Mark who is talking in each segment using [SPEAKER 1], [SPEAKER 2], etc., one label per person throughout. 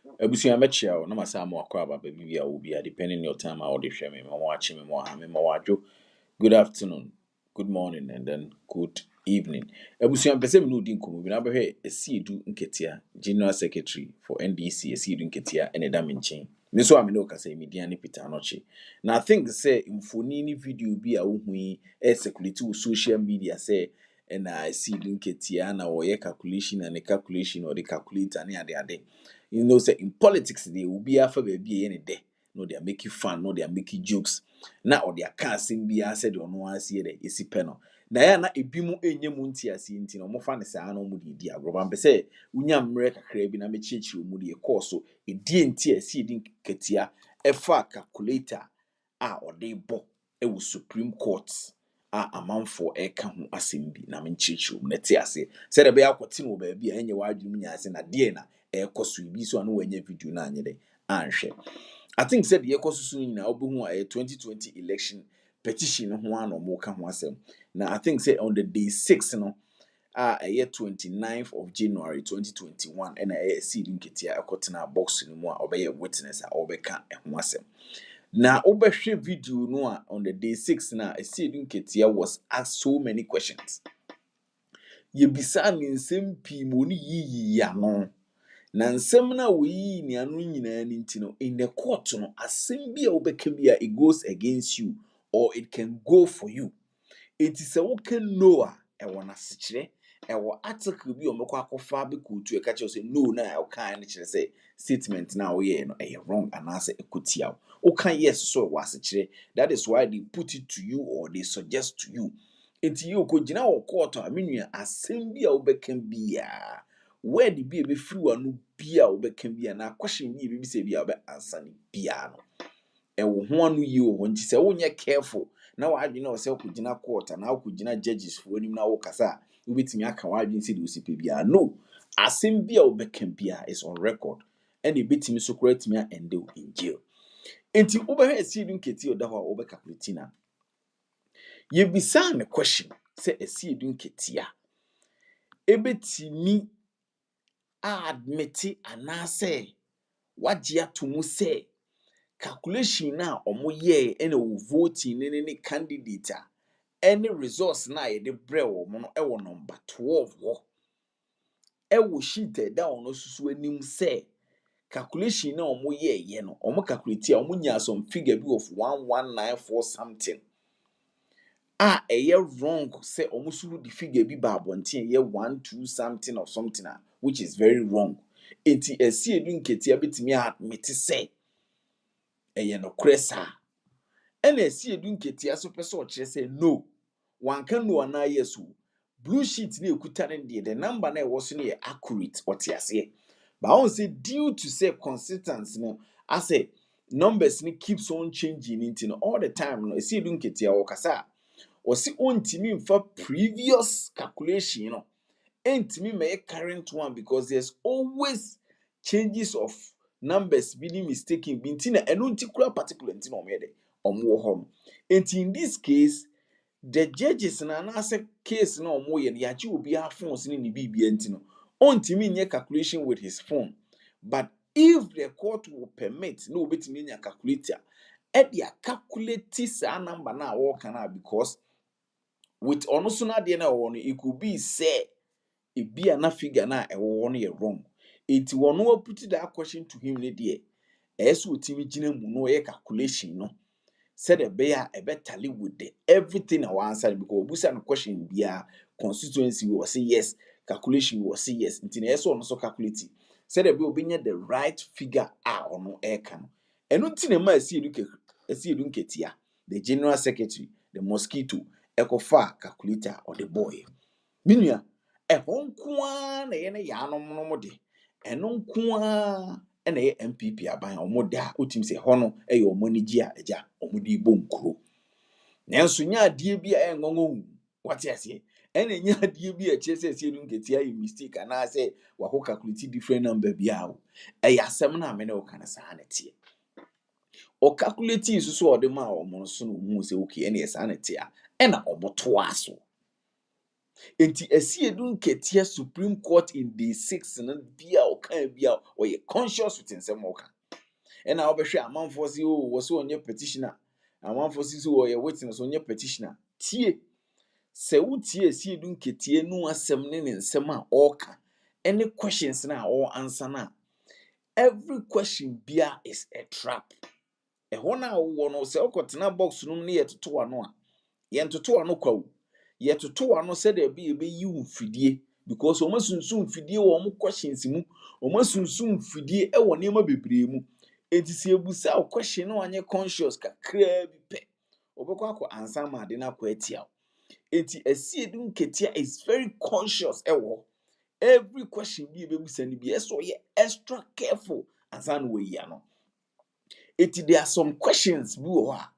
[SPEAKER 1] Ebusia mechia o na masa mo akwa ba bia obi depending your time I would share me mo wachi me mo ha me mo wadwo. Good afternoon, good morning and then good evening. Ebusia pese me no di nkomo bi na behwe Aseidu Nketia General Secretary for NDC Aseidu Nketia ene da menchen. Me so am no kasa me dia ne Peter Anoche. Na I think say mfoni ni video bi a wohu yi circulate social media say and I Aseidu Nketia na wo ye calculation and the calculation or the calculator ne ade. You know, say in politics, they will be after baby any day. No, they are making fun, no, they are making jokes. Now, or they are casting be said on one see the isi penal. Diana, a bimu enye munti asinti no more fun is an omudi dia. Robambe say, Unyam reka crabin a mechichi mudi a course, a DNT Aseidu Nketia, a far calculator, or they bo, it was Supreme Court. Amount for a can asimbi na menchichu netiase said a bear cotino baby and your wide luminas and a diana a cost will be so no any video na anyday anshe. I think said the ecosu in our 2020 election petition one or more can wasem. Now I think say on the day 6 no a year 29th of January 2021 and a Aseidu Nketia a cotton box no more obey a witness or beka and wasem. Na obehwe video no a on the day 6 na Aseidu Nketia was asked so many questions. Ye bisa ni nsem pi mo ni yiyi ya no. Na nsem na we yi ni anu nyina ni ntino in the court no asem bi a obeka bi a it goes against you or it can go for you. It is a woken no a e wona sekire e wo article bi o mekwa akofa be kotu e ka che say no na e kan ni kire say statement na wo ye no e wrong and as ekotia wo kan yes so was sekire. That is why they put it to you or they suggest to you. Enti you ko gina wo court a menua asem bi a wo bekan bia where the be free wanu bia wo bekan bia na question bi say bia wo be answer ni bia no e wo ho anu yi wo nti se wo nye careful na wa adwene o se ko gina court na ko gina judges fo anim na wo kasa wo betimi aka wa adwene se de osipe bia no asem bia wo bekan bia is on record and e betimi so correct me and they in jail. Enti wo be Aseidu Nketia oda ho a wo be calculate na ye bisa ne question se Aseidu Nketia ebetimi admit anase wagye atomu se calculation na omo ye ene wo voting ne candidate any resource na ye de bre wo mo no e wo number 12 wo e wo sheet da ono susu anim se calculation na omo ye no omo calculate a omo nya some figure bi of 1194 something wrong say omusu the figure bi ba abonten ye 12 something or something which is very wrong. Enti Aseidu Nketia betimi admit say no kresa and Aseidu Nketia so pese o kire say no one can no na yes blue sheet na ekuta ne the number na was no accurate otiase but I won't say due to say consistency no I say numbers ni keeps on changing into all the time no Aseidu Nketia o kasa or see ontimi mfa previous calculation you know entimi me current one because there's always changes of numbers being mistaken bintina eno nti kura particular nti no mede omwo hom enti in this case the judges na say case na omwo ye ya ji obi afons ni bibia nti no ontimi nye calculation with his phone but if the court will permit no obetimi nya calculator e dia calculate sa number na wo kana because with onosuna de na wo no it could be say e bia na figure na e wo no ye wrong it wono wa put that question to him ne de eso otimi gina mu no ye calculation no said the bear e betally with the everything I answer because obusa no question bia constituency will say yes calculation will say yes nti eso no so calculate said the be obinya the right figure ono e kan eno nti na ma Aseidu Nketia the general secretary the mosquito ekofa calculator or the boy minua ehonkoa na ye ne ya anom de enonkoa na ye MPP aban omoda otim se ho no ye omonigi a eja omodi bonkuro nanso nya ade bi a engongo wate ase ena nya ade bi a chese Aseidu Nketia yi mistake ana se wako calculate different number bi a asem na me ne o kana sa na tie o calculate so o de ma o mo so no hu se okay ena sa na tie a ena oboto aso. Enti Aseidu Nketia Supreme Court in day 6 na bia o can be out or you're conscious within some more. And I'll be sure a man for you was on your petitioner. A man for you or your witness on your petitioner. Tie. Se utie Aseidu Nketia no asem ne nsem a oka. Any questions na or answer na. Every question bia is a trap. E hona wo no se okotena box no ne yetoto ano a. Ye ntoto ano kwa wo. Yetoto ano se de be yi mfidie because o masunsun mfidie wo mo questions mu. O masunsun mfidie e wo nema bebre mu. Enti se ebusa o question no anye conscious kakra bi pe. Obekwa akọ answer ma de na akọ atia. Enti Aseidu Nketia is very conscious ewo. Every question be ebusa ni bi so ye extra careful ansan we ya no. Enti there are some questions bi wo ha.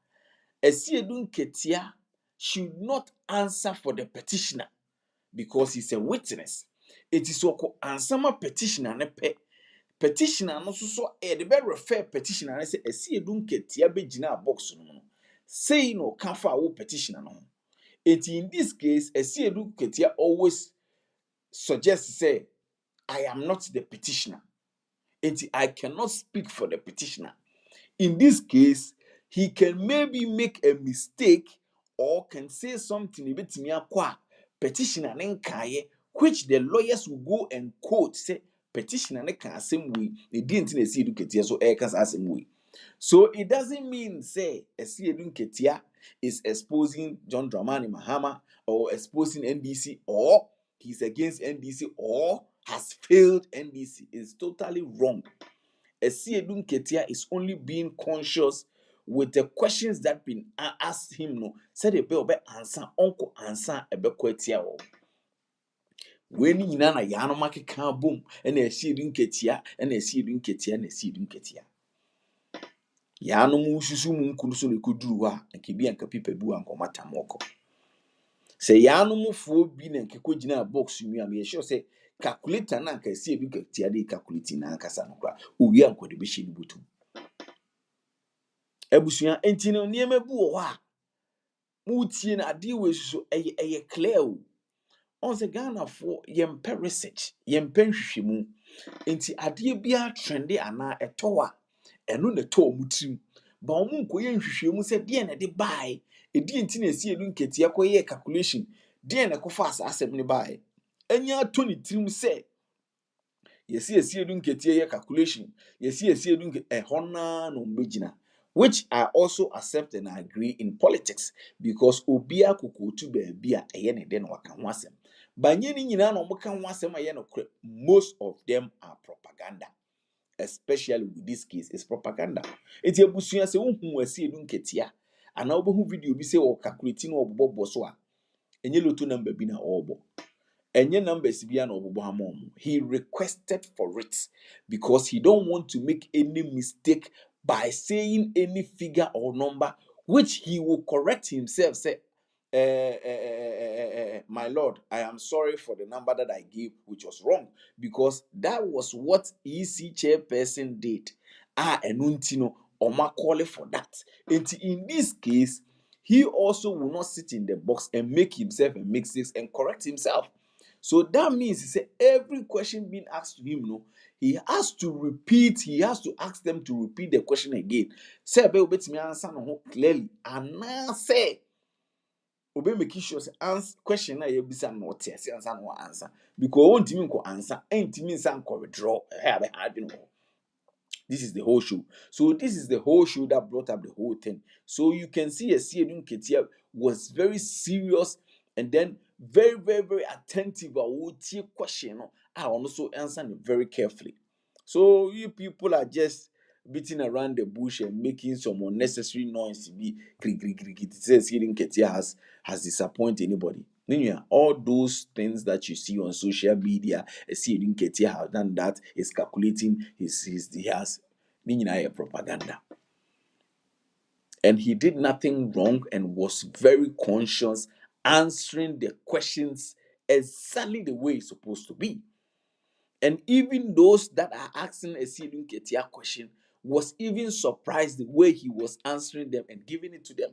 [SPEAKER 1] Aseidu Nketia should not answer for the petitioner because he's a witness. It is so answer ma petitioner ne pe. Petitioner no so the be refer petitioner say Aseidu Nketia be gina box no. Say no can fa wo petitioner no. In this case, Aseidu Nketia always suggests say, I am not the petitioner. I cannot speak for the petitioner. In this case, he can maybe make a mistake or can say something a bit petitioner which the lawyers will go and quote say petitioner ne can same way. They didn't Aseidu Nketia so can same way. So it doesn't mean say Aseidu Nketia is exposing John Dramani Mahama or exposing NDC or he's against NDC or has failed NDC. It's totally wrong. Aseidu Nketia is only being conscious with the questions that been asked him. No, said a be answer, uncle answer a be kwetia wo. When you na yano make can boom and Aseidu Nketia and Aseidu Nketia and Aseidu Nketia. Yano mu susu mu nkunu so ne koduru wa nkebi anka pipa bu anko matamoko. Se yano mu fo bi na nkeko gina box mu am ye sure say calculator na nka Aseidu Nketia dey calculate na anka sa no kwa owi anko de be hye ni butu. Ebusuan enti no niema bu wo ha. Mu tie na ade we susu eye clear o. On se Ghana for yempe research, yempe hwehwemu. Enti ade bia trende ana etowa eno ne to omutrim. Ba omu nkoye nhwehwemu se de na de bai. Edi enti na Aseidu Nketia koye calculation. De na kofa asem ne bai. Enya to ne trim se yesi Aseidu Nketia ye calculation. Yesi Aseidu Nketia hona no mbegina. Which I also accept and agree in politics because obia kokotu bia eye ne de na waka ho asem. Banye ni nyina na omoka ho asem aye no kre. Most of them are propaganda. Especially with this case is propaganda. Eti ebusuya se unhu Aseidu Nketia ana obohu video bi se o calculating no obobo so a enye loto number bi na obo. Enye numbers bi na obobo ha mom. He requested for it because he don't want to make any mistake by saying any figure or number which he will correct himself say my lord, I am sorry for the number that I gave which was wrong because that was what EC chairperson did. Enuntino Oma call for that. And in this case, he also will not sit in the box and make himself a mistakes and correct himself. So that means he said every question being asked to him, no, he has to repeat, he has to ask them to repeat the question again. Say obet me answer no clearly. And now say obe make sure say answer question na you bisa no te say answer no answer. Because won't me ko answer, ain't me san ko withdraw. This is the whole show. So this is the whole show that brought up the whole thing. So you can see Aseidu Nketia was very serious and then very, very, very attentive about the question. I also answered it very carefully. So you people are just beating around the bush and making some unnecessary noise. Be it says Aseidu Nketia has disappointed anybody. All those things that you see on social media, Aseidu Nketia has done that, is calculating, he has propaganda. And he did nothing wrong and was very conscious, answering the questions exactly the way it's supposed to be. And even those that are asking Aseidu Nketia question was even surprised the way he was answering them and giving it to them.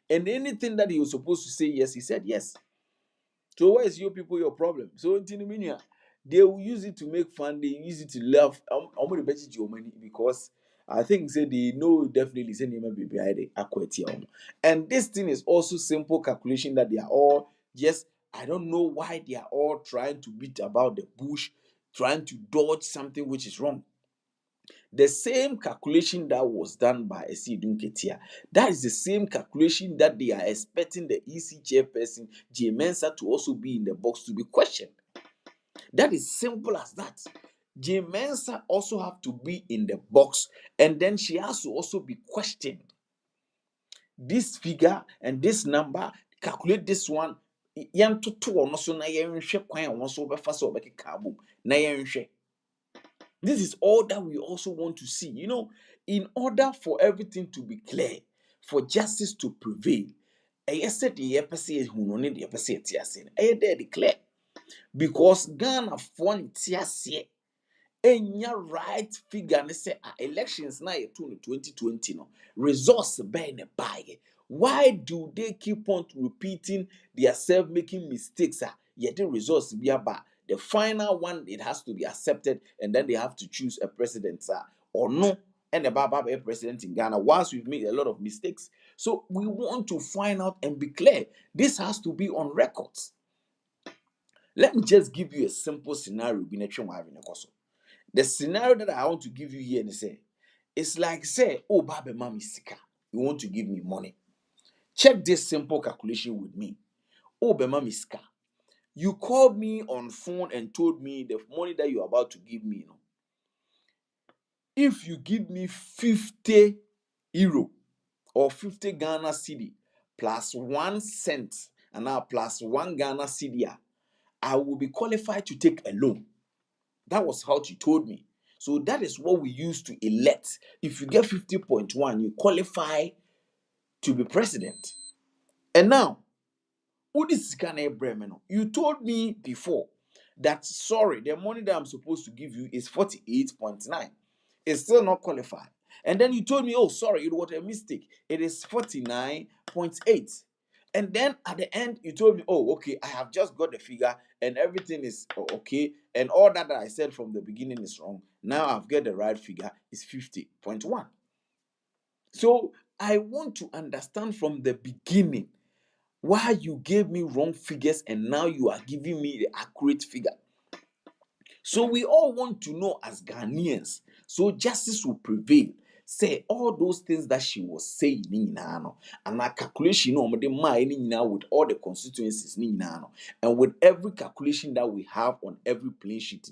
[SPEAKER 1] And anything that he was supposed to say yes, he said yes. So why is your people your problem? So They will use it to make fun, they use it to laugh. I'm going to bet you money because I think say they know definitely say name be behind the equity. And this thing is also simple calculation that they are all just, I don't know why they are all trying to beat about the bush, trying to dodge something which is wrong. The same calculation that was done by Aseidu Nketia, that is the same calculation that they are expecting the EC chairperson J Mensa to also be in the box to be questioned. That is simple as that. J Mensa also have to be in the box, and then she has to also be questioned. This figure and this number, calculate this one. Yan toto ono so na yenhwe kwan a won so befa so obekeka abom na yenhwe. This is all that we also want to see. In order for everything to be clear, for justice to prevail, I said the EPC who no need the EPC TSN. I declare because Ghana for TSN. Enya right figure ne say elections na yeto no 2020 no results be ne buy. Why do they keep on repeating themselves making mistakes? Yet the results be about the final one, it has to be accepted, and then they have to choose a president or no, and the Baba a president in Ghana once we've made a lot of mistakes. So we want to find out and be clear. This has to be on records. Let me just give you a simple scenario. The scenario that I want to give you here is say, it's like say, oh, Baba Mami Sika, you want to give me money. Check this simple calculation with me. Oh, Bema Miska, you called me on phone and told me the money that you're about to give me. If you give me 50 euro or 50 Ghana cedi plus 1 cent and now plus 1 Ghana cedi, I will be qualified to take a loan. That was how you told me. So that is what we use to elect. If you get 50.1, you qualify to be president. And now, you told me before that, sorry, the money that I'm supposed to give you is 48.9. It's still not qualified. And then you told me, oh, sorry, it was a mistake. It is 49.8. And then at the end, you told me, oh, okay, I have just got the figure and everything is okay. And all that I said from the beginning is wrong. Now I've got the right figure, is 50.1. So I want to understand from the beginning why you gave me wrong figures and now you are giving me the accurate figure. So we all want to know as Ghanaians, so justice will prevail. Say all those things that she was saying, and our calculation with all the constituencies, and with every calculation that we have on every plain sheet,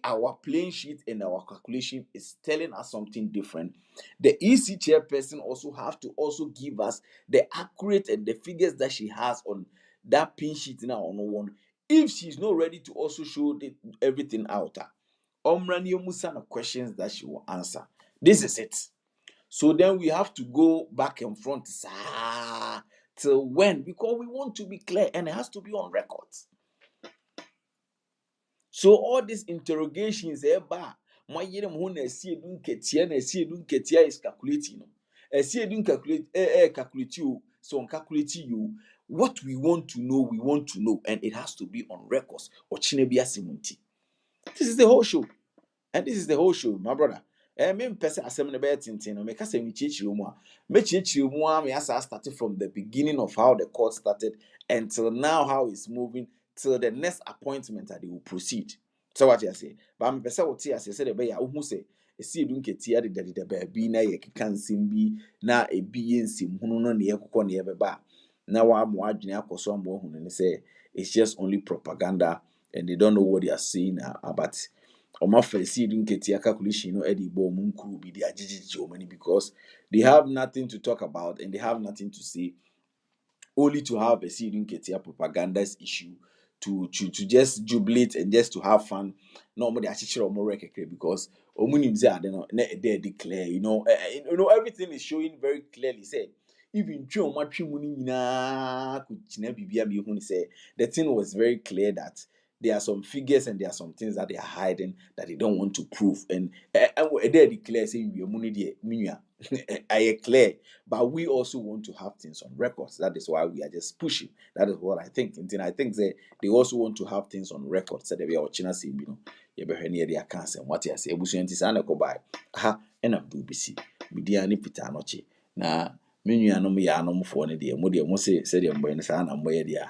[SPEAKER 1] our plain sheet and our calculation is telling us something different. The EC chairperson also have to also give us the accurate and the figures that she has on that pin sheet now on one. If she's not ready to also show everything out, questions that she will answer. This is it. So then we have to go back and front till when? Because we want to be clear and it has to be on records. So all these interrogations, Aseidu Nketia is calculating. Aseidu calculate you, so on calculate you. What we want to know, and it has to be on records. Or Chinebia Simunti. This is the whole show. And this is the whole show, my brother. Me person assembly be tintin. Me kase me chichiru mu a. Me chichiru mu a me asa started from the beginning of how the court started until now how it's moving till the next appointment that they will proceed. So what you say? But me person what you say the be ya who say Aseidu Nketia de baabi na ye keka nsem bi na ebi nsem hunu no na ye kokọ na ye beba. Na wa mo adwene akoso ambo hunu ne say it's just only propaganda and they don't know what they are saying about. Aseidu Nketia Calculation because they have nothing to talk about and they have nothing to say, only to have a Aseidu Nketia propagandist issue to just jubilate and just to have fun. Normally, because they declare, everything is showing very clearly. Say, even the thing was very clear that there are some figures and there are some things that they are hiding that they don't want to prove. And they declare saying we are money there. I clear, but we also want to have things on records. That is why we are just pushing. That is what I think. And then I think they also want to have things on record. So they be watching us, you be near their cancer. What you say, Busuanti sana ko by. Aha, and I'm do BC. Media ni pita noche. Na menu anom ya anom for ne de mo de mo se de mbo ne sana mbo ye dia.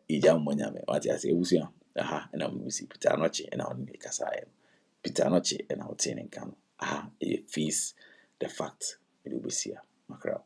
[SPEAKER 1] Ija mmonyame. What you say, Busuan. Aha, and I'm BC pita noche and I'm ni kasa. Pita noche and I'm tinin kan. It face the fact it will be here. Macro.